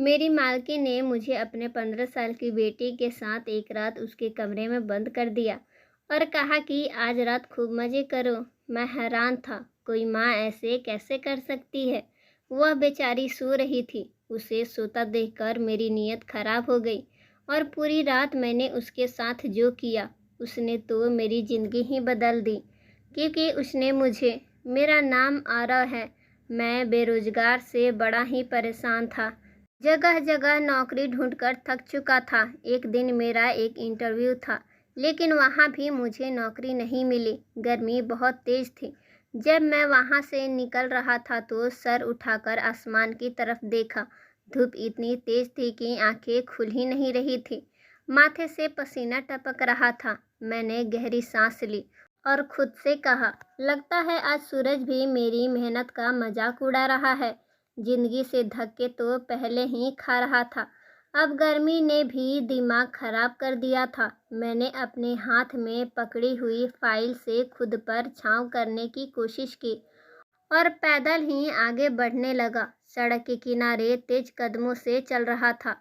मेरी मालकिन ने मुझे अपने 15 साल की बेटी के साथ एक रात उसके कमरे में बंद कर दिया और कहा कि आज रात खूब मज़े करो। मैं हैरान था, कोई माँ ऐसे कैसे कर सकती है। वह बेचारी सो रही थी। उसे सोता देखकर मेरी नीयत खराब हो गई और पूरी रात मैंने उसके साथ जो किया, उसने तो मेरी ज़िंदगी ही बदल दी। क्योंकि उसने मुझे, मेरा नाम आरव है, मैं बेरोज़गार से बड़ा ही परेशान था। जगह जगह नौकरी ढूंढकर थक चुका था। एक दिन मेरा एक इंटरव्यू था, लेकिन वहाँ भी मुझे नौकरी नहीं मिली। गर्मी बहुत तेज़ थी। जब मैं वहाँ से निकल रहा था तो सर उठाकर आसमान की तरफ देखा। धूप इतनी तेज़ थी कि आंखें खुल ही नहीं रही थी। माथे से पसीना टपक रहा था। मैंने गहरी सांस ली और खुद से कहा, लगता है आज सूरज भी मेरी मेहनत का मजाक उड़ा रहा है। जिंदगी से धक्के तो पहले ही खा रहा था, अब गर्मी ने भी दिमाग खराब कर दिया था। मैंने अपने हाथ में पकड़ी हुई फाइल से खुद पर छांव करने की कोशिश की और पैदल ही आगे बढ़ने लगा। सड़क के किनारे तेज कदमों से चल रहा था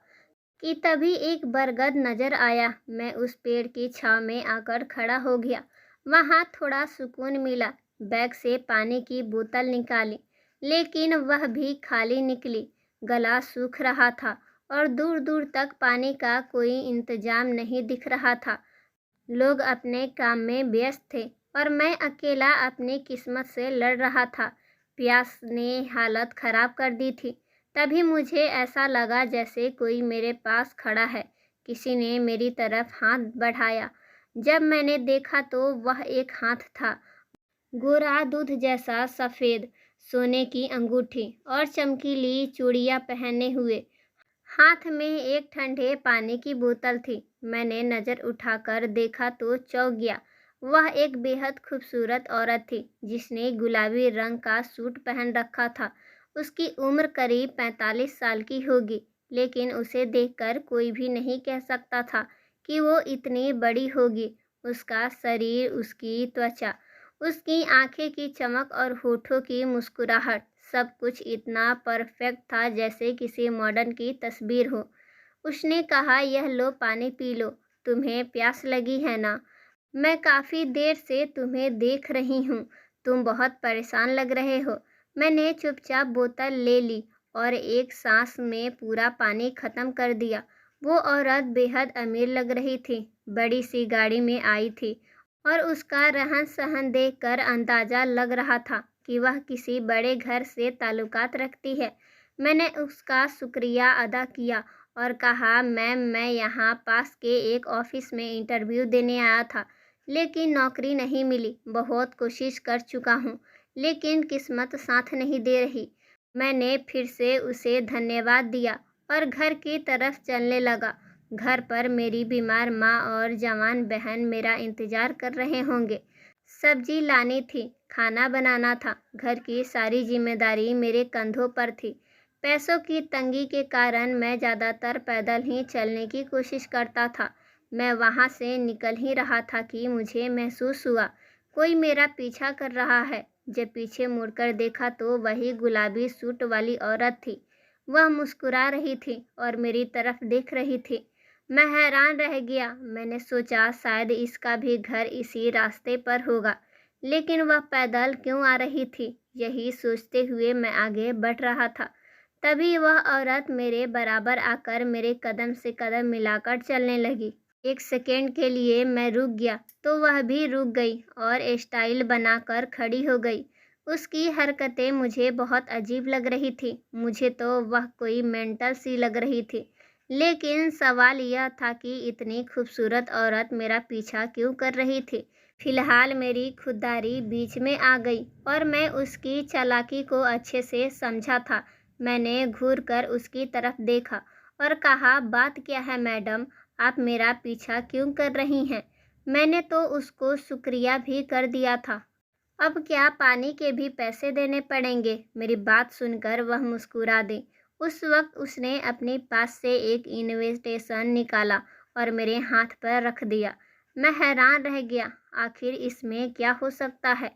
कि तभी एक बरगद नजर आया। मैं उस पेड़ की छांव में आकर खड़ा हो गया। वहाँ थोड़ा सुकून मिला। बैग से पानी की बोतल निकाली, लेकिन वह भी खाली निकली। गला सूख रहा था और दूर दूर तक पानी का कोई इंतजाम नहीं दिख रहा था। लोग अपने काम में व्यस्त थे और मैं अकेला अपनी किस्मत से लड़ रहा था। प्यास ने हालत खराब कर दी थी। तभी मुझे ऐसा लगा जैसे कोई मेरे पास खड़ा है। किसी ने मेरी तरफ हाथ बढ़ाया। जब मैंने देखा तो वह एक हाथ था, गोरा दूध जैसा सफ़ेद, सोने की अंगूठी और चमकीली चूड़ियाँ पहने हुए। हाथ में एक ठंडे पानी की बोतल थी। मैंने नज़र उठाकर देखा तो चौंक गया। वह एक बेहद खूबसूरत औरत थी, जिसने गुलाबी रंग का सूट पहन रखा था। उसकी उम्र करीब 45 साल की होगी, लेकिन उसे देखकर कोई भी नहीं कह सकता था कि वो इतनी बड़ी होगी। उसका शरीर, उसकी त्वचा, उसकी आंखें की चमक और होठों की मुस्कुराहट, सब कुछ इतना परफेक्ट था जैसे किसी मॉडर्न की तस्वीर हो। उसने कहा, यह लो पानी पी लो, तुम्हें प्यास लगी है ना? मैं काफ़ी देर से तुम्हें देख रही हूँ, तुम बहुत परेशान लग रहे हो। मैंने चुपचाप बोतल ले ली और एक सांस में पूरा पानी ख़त्म कर दिया। वो औरत बेहद अमीर लग रही थी, बड़ी सी गाड़ी में आई थी और उसका रहन सहन देखकर अंदाज़ा लग रहा था कि वह किसी बड़े घर से ताल्लुकात रखती है। मैंने उसका शुक्रिया अदा किया और कहा, मैम मैं यहाँ पास के एक ऑफिस में इंटरव्यू देने आया था, लेकिन नौकरी नहीं मिली। बहुत कोशिश कर चुका हूँ, लेकिन किस्मत साथ नहीं दे रही। मैंने फिर से उसे धन्यवाद दिया और घर की तरफ चलने लगा। घर पर मेरी बीमार माँ और जवान बहन मेरा इंतज़ार कर रहे होंगे। सब्जी लानी थी, खाना बनाना था, घर की सारी जिम्मेदारी मेरे कंधों पर थी। पैसों की तंगी के कारण मैं ज़्यादातर पैदल ही चलने की कोशिश करता था। मैं वहाँ से निकल ही रहा था कि मुझे महसूस हुआ कोई मेरा पीछा कर रहा है। जब पीछे मुड़कर देखा तो वही गुलाबी सूट वाली औरत थी। वह मुस्कुरा रही थी और मेरी तरफ देख रही थी। मैं हैरान रह गया। मैंने सोचा शायद इसका भी घर इसी रास्ते पर होगा, लेकिन वह पैदल क्यों आ रही थी? यही सोचते हुए मैं आगे बढ़ रहा था। तभी वह औरत मेरे बराबर आकर मेरे कदम से कदम मिलाकर चलने लगी। एक सेकेंड के लिए मैं रुक गया तो वह भी रुक गई और स्टाइल बनाकर खड़ी हो गई। उसकी हरकतें मुझे बहुत अजीब लग रही थी। मुझे तो वह कोई मेंटल सी लग रही थी। लेकिन सवाल यह था कि इतनी खूबसूरत औरत मेरा पीछा क्यों कर रही थी? फिलहाल मेरी खुददारी बीच में आ गई और मैं उसकी चालाकी को अच्छे से समझा था। मैंने घूर कर उसकी तरफ देखा और कहा, बात क्या है मैडम, आप मेरा पीछा क्यों कर रही हैं? मैंने तो उसको शुक्रिया भी कर दिया था, अब क्या पानी के भी पैसे देने पड़ेंगे? मेरी बात सुनकर वह मुस्कुरा दी। उस वक्त उसने अपने पास से एक इनविटेशन निकाला और मेरे हाथ पर रख दिया। मैं हैरान रह गया, आखिर इसमें क्या हो सकता है?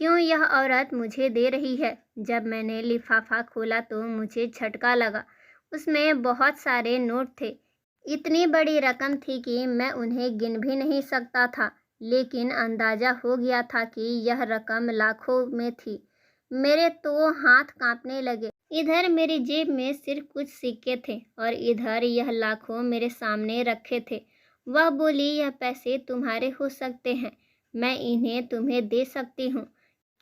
क्यों यह औरत मुझे दे रही है? जब मैंने लिफाफा खोला तो मुझे झटका लगा। उसमें बहुत सारे नोट थे। इतनी बड़ी रकम थी कि मैं उन्हें गिन भी नहीं सकता था, लेकिन अंदाज़ा हो गया था कि यह रकम लाखों में थी। मेरे तो हाथ कांपने लगे। इधर मेरी जेब में सिर्फ कुछ सिक्के थे और इधर यह लाखों मेरे सामने रखे थे। वह बोली, यह पैसे तुम्हारे हो सकते हैं, मैं इन्हें तुम्हें दे सकती हूँ।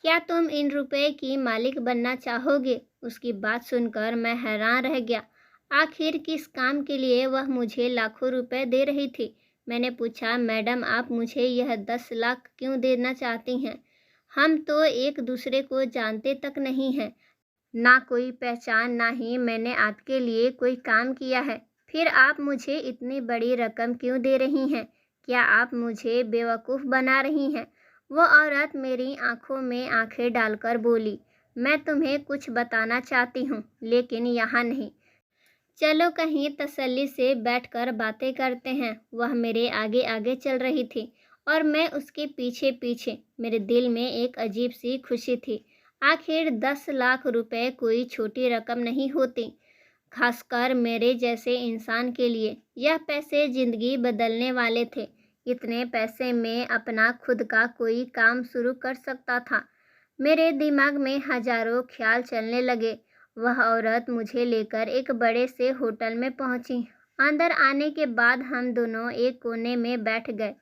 क्या तुम इन रुपए की मालिक बनना चाहोगे? उसकी बात सुनकर मैं हैरान रह गया। आखिर किस काम के लिए वह मुझे लाखों रुपए दे रही थी? मैंने पूछा, मैडम आप मुझे यह 10 लाख क्यों देना चाहती हैं? हम तो एक दूसरे को जानते तक नहीं हैं, ना कोई पहचान, ना ही मैंने आपके लिए कोई काम किया है। फिर आप मुझे इतनी बड़ी रकम क्यों दे रही हैं? क्या आप मुझे बेवकूफ़ बना रही हैं? वो औरत मेरी आंखों में आंखें डालकर बोली, मैं तुम्हें कुछ बताना चाहती हूँ, लेकिन यहाँ नहीं। चलो कहीं तसल्ली से बैठकर बातें करते हैं। वह मेरे आगे आगे चल रही थी और मैं उसके पीछे पीछे। मेरे दिल में एक अजीब सी खुशी थी। आखिर 10 लाख रुपए कोई छोटी रकम नहीं होती, खासकर मेरे जैसे इंसान के लिए। यह पैसे ज़िंदगी बदलने वाले थे। इतने पैसे में अपना खुद का कोई काम शुरू कर सकता था। मेरे दिमाग में हजारों ख्याल चलने लगे। वह औरत मुझे लेकर एक बड़े से होटल में पहुंची। अंदर आने के बाद हम दोनों एक कोने में बैठ गए।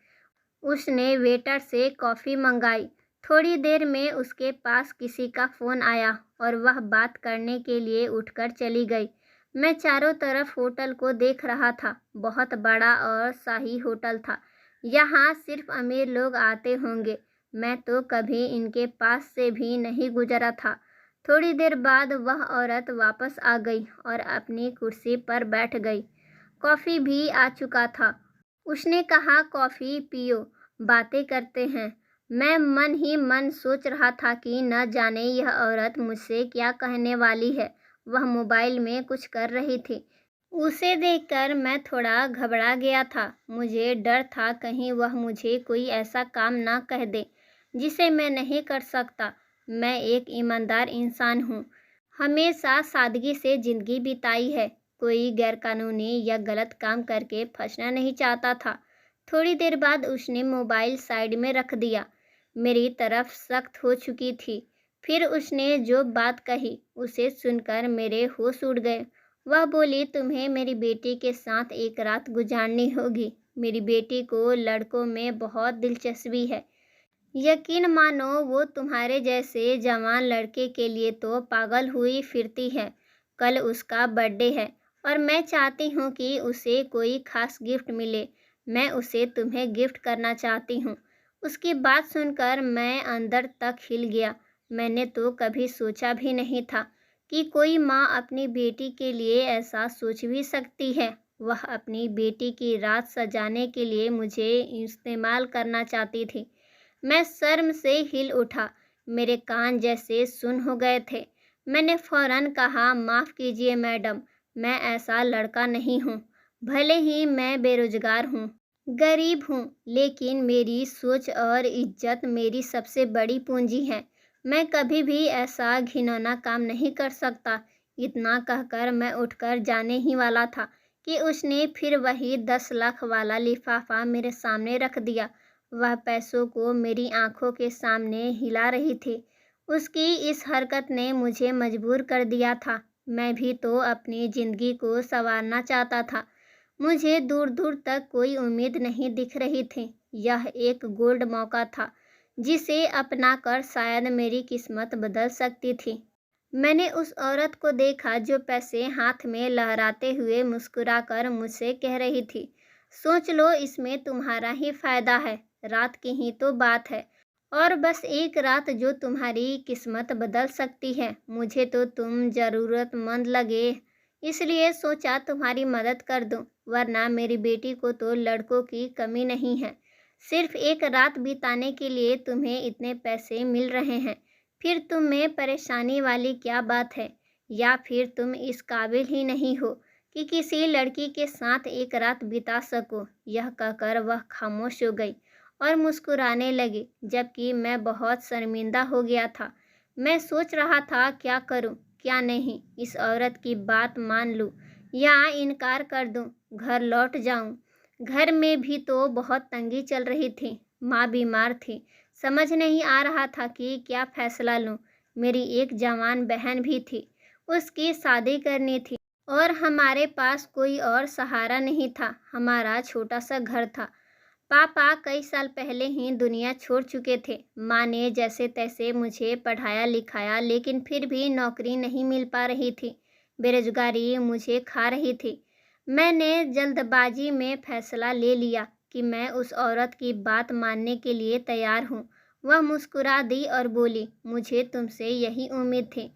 उसने वेटर से कॉफ़ी मंगाई। थोड़ी देर में उसके पास किसी का फ़ोन आया और वह बात करने के लिए उठकर चली गई। मैं चारों तरफ होटल को देख रहा था। बहुत बड़ा और शाही होटल था। यहाँ सिर्फ अमीर लोग आते होंगे। मैं तो कभी इनके पास से भी नहीं गुजरा था। थोड़ी देर बाद वह औरत वापस आ गई और अपनी कुर्सी पर बैठ गई। कॉफ़ी भी आ चुका था। उसने कहा, कॉफ़ी पियो, बातें करते हैं। मैं मन ही मन सोच रहा था कि न जाने यह औरत मुझसे क्या कहने वाली है। वह मोबाइल में कुछ कर रही थी। उसे देखकर मैं थोड़ा घबरा गया था। मुझे डर था कहीं वह मुझे कोई ऐसा काम ना कह दे जिसे मैं नहीं कर सकता। मैं एक ईमानदार इंसान हूँ, हमेशा सादगी से ज़िंदगी बिताई है। कोई गैरकानूनी या गलत काम करके फंसना नहीं चाहता था। थोड़ी देर बाद उसने मोबाइल साइड में रख दिया। मेरी तरफ सख्त हो चुकी थी। फिर उसने जो बात कही उसे सुनकर मेरे होश उड़ गए। वह बोली, तुम्हें मेरी बेटी के साथ एक रात गुजारनी होगी। मेरी बेटी को लड़कों में बहुत दिलचस्पी है। यकीन मानो वो तुम्हारे जैसे जवान लड़के के लिए तो पागल हुई फिरती है। कल उसका बर्थडे है और मैं चाहती हूँ कि उसे कोई खास गिफ्ट मिले। मैं उसे तुम्हें गिफ्ट करना चाहती हूँ। उसकी बात सुनकर मैं अंदर तक हिल गया। मैंने तो कभी सोचा भी नहीं था कि कोई माँ अपनी बेटी के लिए ऐसा सोच भी सकती है। वह अपनी बेटी की रात सजाने के लिए मुझे इस्तेमाल करना चाहती थी। मैं शर्म से हिल उठा। मेरे कान जैसे सुन हो गए थे। मैंने फौरन कहा, माफ़ कीजिए मैडम, मैं ऐसा लड़का नहीं हूँ। भले ही मैं बेरोजगार हूँ, गरीब हूँ, लेकिन मेरी सोच और इज्जत मेरी सबसे बड़ी पूंजी है। मैं कभी भी ऐसा घिनौना काम नहीं कर सकता। इतना कहकर मैं उठकर जाने ही वाला था कि उसने फिर वही 10 लाख वाला लिफाफा मेरे सामने रख दिया। वह पैसों को मेरी आंखों के सामने हिला रही थी। उसकी इस हरकत ने मुझे मजबूर कर दिया था। मैं भी तो अपनी ज़िंदगी को संवारना चाहता था। मुझे दूर दूर तक कोई उम्मीद नहीं दिख रही थी। यह एक गोल्ड मौका था जिसे अपनाकर शायद मेरी किस्मत बदल सकती थी। मैंने उस औरत को देखा जो पैसे हाथ में लहराते हुए मुस्कुराकर मुझसे कह रही थी, सोच लो, इसमें तुम्हारा ही फ़ायदा है। रात की ही तो बात है और बस एक रात जो तुम्हारी किस्मत बदल सकती है। मुझे तो तुम ज़रूरतमंद लगे, इसलिए सोचा तुम्हारी मदद कर दूं, वरना मेरी बेटी को तो लड़कों की कमी नहीं है। सिर्फ एक रात बिताने के लिए तुम्हें इतने पैसे मिल रहे हैं, फिर तुम में परेशानी वाली क्या बात है? या फिर तुम इस काबिल ही नहीं हो कि किसी लड़की के साथ एक रात बिता सको? यह कहकर वह खामोश हो गई और मुस्कुराने लगी, जबकि मैं बहुत शर्मिंदा हो गया था। मैं सोच रहा था क्या करूं, क्या नहीं, इस औरत की बात मान लूं या इनकार कर दूं, घर लौट जाऊं। घर में भी तो बहुत तंगी चल रही थी। माँ बीमार थी। समझ नहीं आ रहा था कि क्या फैसला लूं। मेरी एक जवान बहन भी थी, उसकी शादी करनी थी और हमारे पास कोई और सहारा नहीं था। हमारा छोटा सा घर था। पापा कई साल पहले ही दुनिया छोड़ चुके थे। माँ ने जैसे तैसे मुझे पढ़ाया लिखाया, लेकिन फिर भी नौकरी नहीं मिल पा रही थी। बेरोजगारी मुझे खा रही थी। मैंने जल्दबाजी में फैसला ले लिया कि मैं उस औरत की बात मानने के लिए तैयार हूँ। वह मुस्कुरा दी और बोली, मुझे तुमसे यही उम्मीद थी।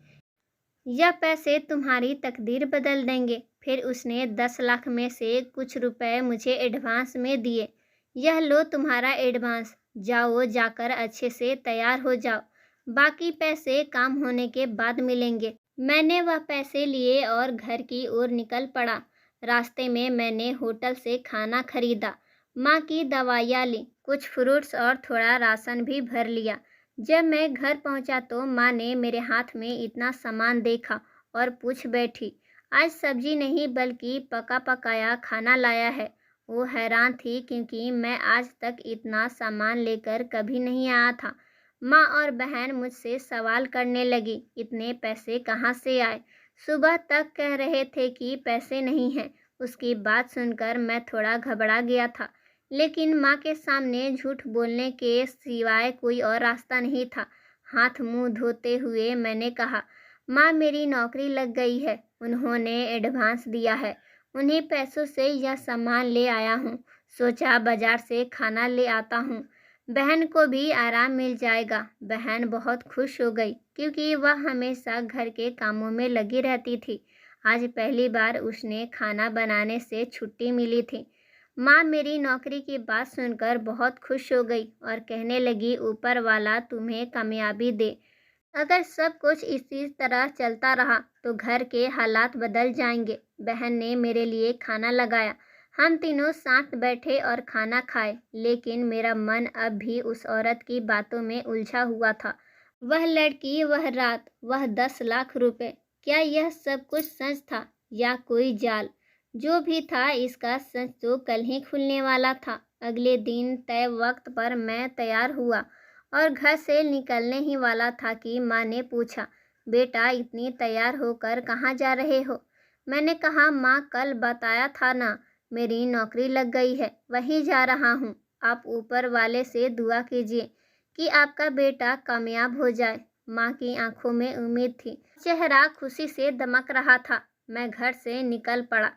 यह पैसे तुम्हारी तकदीर बदल देंगे। फिर उसने 10 लाख में से कुछ रुपए मुझे एडवांस में दिए। यह लो तुम्हारा एडवांस, जाओ जाकर अच्छे से तैयार हो जाओ, बाकी पैसे काम होने के बाद मिलेंगे। मैंने वह पैसे लिए और घर की ओर निकल पड़ा। रास्ते में मैंने होटल से खाना खरीदा, माँ की दवाइयाँ ली, कुछ फ्रूट्स और थोड़ा राशन भी भर लिया। जब मैं घर पहुंचा तो माँ ने मेरे हाथ में इतना सामान देखा और पूछ बैठी, आज सब्जी नहीं बल्कि पका पकाया खाना लाया है। वो हैरान थी क्योंकि मैं आज तक इतना सामान लेकर कभी नहीं आया था। माँ और बहन मुझसे सवाल करने लगी, इतने पैसे कहाँ से आए? सुबह तक कह रहे थे कि पैसे नहीं हैं। उसकी बात सुनकर मैं थोड़ा घबरा गया था, लेकिन माँ के सामने झूठ बोलने के सिवाय कोई और रास्ता नहीं था। हाथ मुंह धोते हुए मैंने कहा, माँ मेरी नौकरी लग गई है, उन्होंने एडवांस दिया है, उन्हीं पैसों से यह सामान ले आया हूँ। सोचा बाजार से खाना ले आता हूँ, बहन को भी आराम मिल जाएगा। बहन बहुत खुश हो गई क्योंकि वह हमेशा घर के कामों में लगी रहती थी। आज पहली बार उसने खाना बनाने से छुट्टी मिली थी। माँ मेरी नौकरी की बात सुनकर बहुत खुश हो गई और कहने लगी, ऊपर वाला तुम्हें कामयाबी दे। अगर सब कुछ इसी तरह चलता रहा तो घर के हालात बदल जाएंगे। बहन ने मेरे लिए खाना लगाया। हम तीनों साथ बैठे और खाना खाए, लेकिन मेरा मन अब भी उस औरत की बातों में उलझा हुआ था। वह लड़की, वह रात, वह 10 लाख रुपए, क्या यह सब कुछ सच था या कोई जाल? जो भी था, इसका सच तो कल ही खुलने वाला था। अगले दिन तय वक्त पर मैं तैयार हुआ और घर से निकलने ही वाला था कि माँ ने पूछा, बेटा इतनी तैयार होकर कहाँ जा रहे हो? मैंने कहा, माँ कल बताया था ना, मेरी नौकरी लग गई है, वहीं जा रहा हूँ। आप ऊपर वाले से दुआ कीजिए कि आपका बेटा कामयाब हो जाए। माँ की आंखों में उम्मीद थी, चेहरा खुशी से दमक रहा था। मैं घर से निकल पड़ा,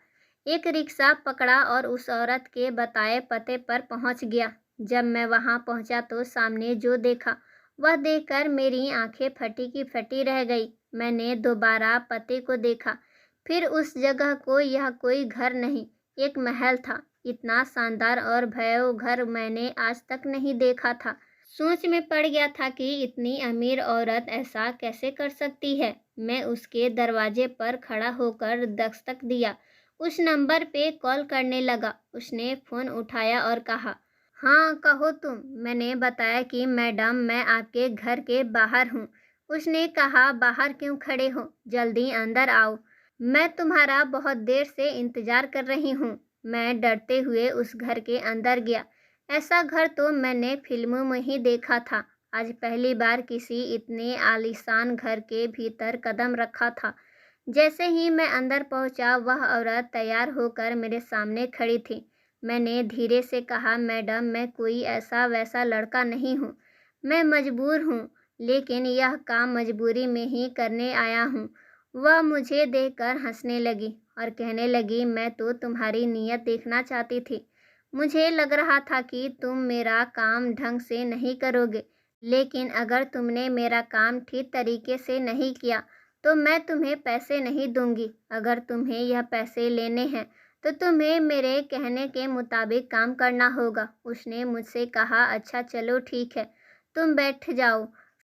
एक रिक्शा पकड़ा और उस औरत के बताए पते पर पहुंच गया। जब मैं वहां पहुंचा तो सामने जो देखा, वह देखकर मेरी आंखें फटी की फटी रह गई। मैंने दोबारा पते को देखा, फिर उस जगह को। यह कोई घर नहीं, एक महल था। इतना शानदार और भयावह घर मैंने आज तक नहीं देखा था। सोच में पड़ गया था कि इतनी अमीर औरत ऐसा कैसे कर सकती है। मैं उसके दरवाजे पर खड़ा होकर दस्तक दिया। उस नंबर पे कॉल करने लगा। उसने फ़ोन उठाया और कहा, हाँ कहो तुम। मैंने बताया कि मैडम मैं आपके घर के बाहर हूँ। उसने कहा, बाहर क्यों खड़े हो, जल्दी अंदर आओ, मैं तुम्हारा बहुत देर से इंतज़ार कर रही हूँ। मैं डरते हुए उस घर के अंदर गया। ऐसा घर तो मैंने फिल्मों में ही देखा था। आज पहली बार किसी इतने आलीशान घर के भीतर कदम रखा था। जैसे ही मैं अंदर पहुंचा, वह औरत तैयार होकर मेरे सामने खड़ी थी। मैंने धीरे से कहा, मैडम मैं कोई ऐसा वैसा लड़का नहीं हूँ, मैं मजबूर हूँ, लेकिन यह काम मजबूरी में ही करने आया हूँ। वह मुझे देखकर हंसने लगी और कहने लगी, मैं तो तुम्हारी नीयत देखना चाहती थी। मुझे लग रहा था कि तुम मेरा काम ढंग से नहीं करोगे, लेकिन अगर तुमने मेरा काम ठीक तरीके से नहीं किया तो मैं तुम्हें पैसे नहीं दूंगी। अगर तुम्हें यह पैसे लेने हैं तो तुम्हें मेरे कहने के मुताबिक काम करना होगा। उसने मुझसे कहा, अच्छा चलो ठीक है, तुम बैठ जाओ।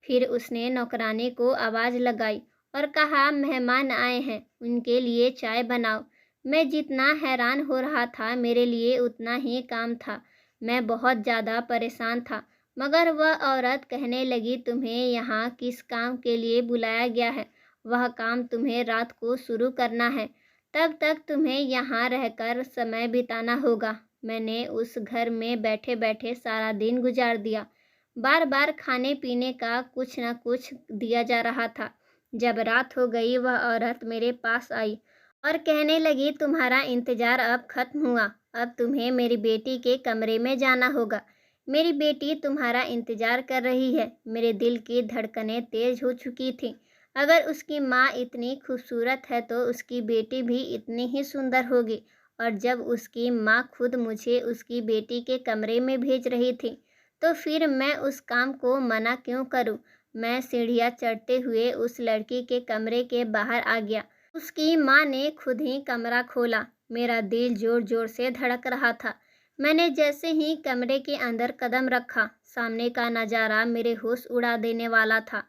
फिर उसने नौकरानी को आवाज़ लगाई और कहा, मेहमान आए हैं, उनके लिए चाय बनाओ। मैं जितना हैरान हो रहा था, मेरे लिए उतना ही काम था। मैं बहुत ज़्यादा परेशान था। मगर वह औरत कहने लगी, तुम्हें यहाँ किस काम के लिए बुलाया गया है? वह काम तुम्हें रात को शुरू करना है। तब तक तुम्हें यहाँ रहकर समय बिताना होगा। मैंने उस घर में बैठे बैठे सारा दिन गुजार दिया। बार बार खाने पीने का कुछ न कुछ दिया जा रहा था। जब रात हो गई वह औरत मेरे पास आई और कहने लगी, तुम्हारा इंतज़ार अब खत्म हुआ। अब तुम्हें मेरी बेटी के कमरे में जाना होगा। मेरी बेटी तुम्हारा इंतज़ार कर रही है। मेरे दिल की धड़कनें तेज़ हो चुकी थीं। अगर उसकी माँ इतनी खूबसूरत है तो उसकी बेटी भी इतनी ही सुंदर होगी। और जब उसकी माँ खुद मुझे उसकी बेटी के कमरे में भेज रही थी, तो फिर मैं उस काम को मना क्यों करूं? मैं सीढ़ियाँ चढ़ते हुए उस लड़की के कमरे के बाहर आ गया। उसकी माँ ने खुद ही कमरा खोला। मेरा दिल जोर जोर से धड़क रहा था। मैंने जैसे ही कमरे के अंदर कदम रखा, सामने का नज़ारा मेरे होश उड़ा देने वाला था।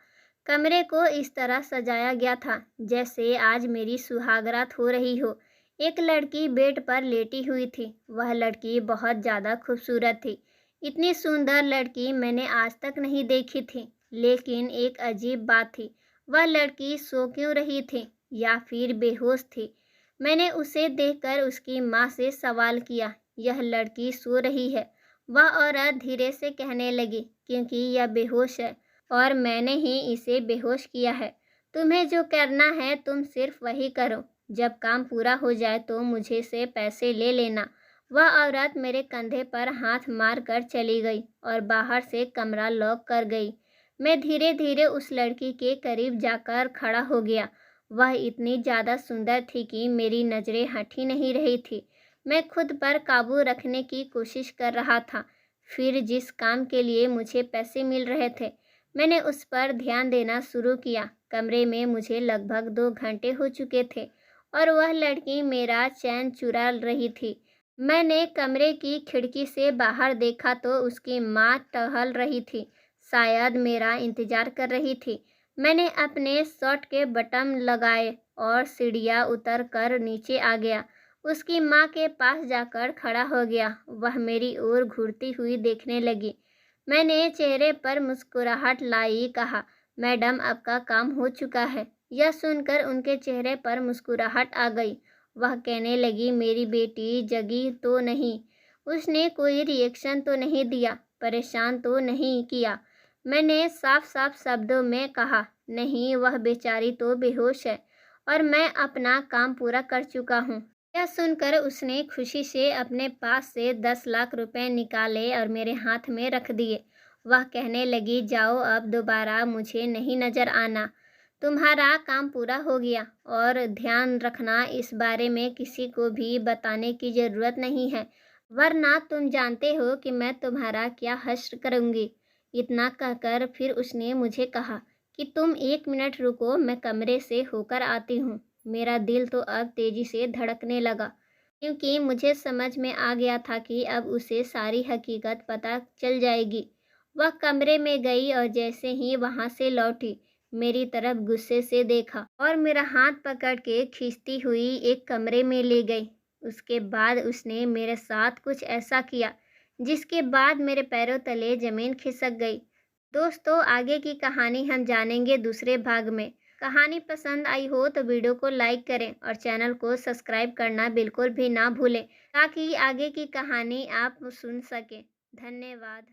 कमरे को इस तरह सजाया गया था जैसे आज मेरी सुहागरात हो रही हो। एक लड़की बेड पर लेटी हुई थी। वह लड़की बहुत ज़्यादा खूबसूरत थी। इतनी सुंदर लड़की मैंने आज तक नहीं देखी थी। लेकिन एक अजीब बात थी, वह लड़की सो क्यों रही थी या फिर बेहोश थी? मैंने उसे देखकर उसकी माँ से सवाल किया, यह लड़की सो रही है। वह औरत धीरे से कहने लगी, क्योंकि यह बेहोश है और मैंने ही इसे बेहोश किया है। तुम्हें जो करना है तुम सिर्फ वही करो। जब काम पूरा हो जाए तो मुझे से पैसे ले लेना। वह औरत मेरे कंधे पर हाथ मार कर चली गई और बाहर से कमरा लॉक कर गई। मैं धीरे धीरे उस लड़की के करीब जाकर खड़ा हो गया। वह इतनी ज़्यादा सुंदर थी कि मेरी नज़रें हट ही नहीं रही थी। मैं खुद पर काबू रखने की कोशिश कर रहा था। फिर जिस काम के लिए मुझे पैसे मिल रहे थे, मैंने उस पर ध्यान देना शुरू किया। कमरे में मुझे लगभग 2 घंटे हो चुके थे और वह लड़की मेरा चैन चुरा रही थी। मैंने कमरे की खिड़की से बाहर देखा तो उसकी माँ टहल रही थी, शायद मेरा इंतज़ार कर रही थी। मैंने अपने शर्ट के बटन लगाए और सीढ़ियाँ उतर कर नीचे आ गया। उसकी माँ के पास जाकर खड़ा हो गया। वह मेरी ओर घूरती हुई देखने लगी। मैंने चेहरे पर मुस्कुराहट लाई कहा, मैडम आपका काम हो चुका है। यह सुनकर उनके चेहरे पर मुस्कुराहट आ गई। वह कहने लगी, मेरी बेटी जगी तो नहीं? उसने कोई रिएक्शन तो नहीं दिया, परेशान तो नहीं किया? मैंने साफ साफ शब्दों में कहा, नहीं, वह बेचारी तो बेहोश है और मैं अपना काम पूरा कर चुका हूँ। यह सुनकर उसने खुशी से अपने पास से 10 लाख रुपए निकाले और मेरे हाथ में रख दिए। वह कहने लगी, जाओ, अब दोबारा मुझे नहीं नज़र आना। तुम्हारा काम पूरा हो गया और ध्यान रखना, इस बारे में किसी को भी बताने की ज़रूरत नहीं है, वरना तुम जानते हो कि मैं तुम्हारा क्या हश्र करूँगी। इतना कहकर फिर उसने मुझे कहा कि तुम 1 मिनट रुको, मैं कमरे से होकर आती हूँ। मेरा दिल तो अब तेज़ी से धड़कने लगा, क्योंकि मुझे समझ में आ गया था कि अब उसे सारी हकीकत पता चल जाएगी। वह कमरे में गई और जैसे ही वहाँ से लौटी, मेरी तरफ गुस्से से देखा और मेरा हाथ पकड़ के खींचती हुई एक कमरे में ले गई। उसके बाद उसने मेरे साथ कुछ ऐसा किया जिसके बाद मेरे पैरों तले ज़मीन खिसक गई। दोस्तों, आगे की कहानी हम जानेंगे दूसरे भाग में। कहानी पसंद आई हो तो वीडियो को लाइक करें और चैनल को सब्सक्राइब करना बिल्कुल भी ना भूलें, ताकि आगे की कहानी आप सुन सकें। धन्यवाद।